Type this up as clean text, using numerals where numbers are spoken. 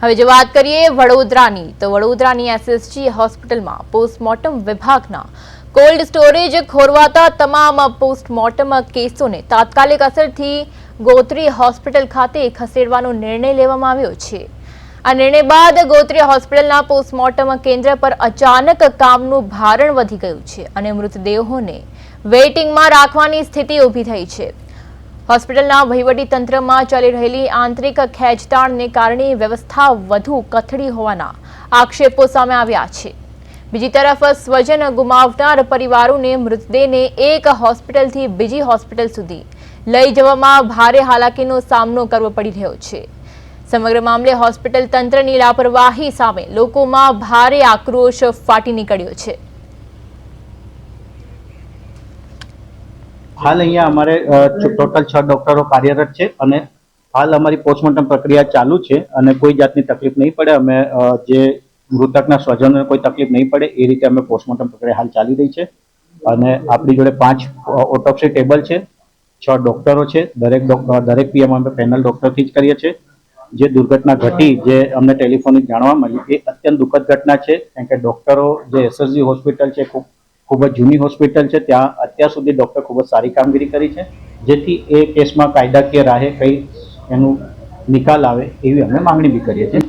હવે જો વાત કરીએ વડોદરાની, તો વડોદરાની એસએસજી હોસ્પિટલમાં પોસ્ટમોર્ટમ વિભાગના કોલ્ડ સ્ટોરેજ ખોરવાતા તમામ પોસ્ટમોર્ટમ કેસોને તાત્કાલિક અસરથી ગોત્રી હોસ્પિટલ ખાતે ખસેડવાનો નિર્ણય લેવામાં આવ્યો છે। આ નિર્ણય બાદ ગોત્રી હોસ્પિટલના પોસ્ટમોર્ટમ કેન્દ્ર પર અચાનક કામનું ભારણ વધી ગયું છે અને મૃતદેહોને વેઇટિંગમાં રાખવાની સ્થિતિ ઊભી થઈ છે। હોસ્પિટલના વહીવટી તંત્રમાં ચાલી રહેલી આંતરિક ખેંચતાણને કારણે વ્યવસ્થા વધુ કથળી હોવાના આક્ષેપો સામે આવ્યા છે। બીજી તરફ સ્વજન ગુમાવનાર પરિવારોને મૃતદેહને એક હોસ્પિટલથી બીજી હોસ્પિટલ સુધી લઈ જવામાં ભારે હાલાકીનો સામનો કરવો પડી રહ્યો છે। સમગ્ર મામલે હોસ્પિટલ તંત્રની લાપરવાહી સામે લોકોમાં ભારે આક્રોશ ફાટી નીકળ્યો છે। हाल अँ अमरे टोटल 6 डॉक्टरों कार्यरत है और हाल अमरी पोस्टमोर्टम प्रक्रिया चालू है और कोई जातनी तकलीफ नहीं पड़े। अमे जे मृतकना स्वजनों कोई तकलीफ नहीं पड़े ए रीते अमे पोस्टमोर्टम प्रक्रिया हाल चाली रही है। अपनी जोड़े 5 ऑटोप्सी टेबल है, 6 डॉक्टरों है। दरेक पीएम अमे पेनल डॉक्टर थी ज करीए छे। जे दुर्घटना घटी जे अमने टेलिफोनिक जाणवा मळी ए अत्यंत दुखद घटना है, कारण के डॉक्टरों जे एसएसजी हॉस्पिटल है खूब ज जूनी हॉस्पिटल है, त्या अत्यार सुधी डॉक्टर खूब सारी कामगीरी करी है, जेथी ए केस में कायदाकीय राहे कई एनु निकाल आवे एवी अमे मांगणी भी करीए छीए।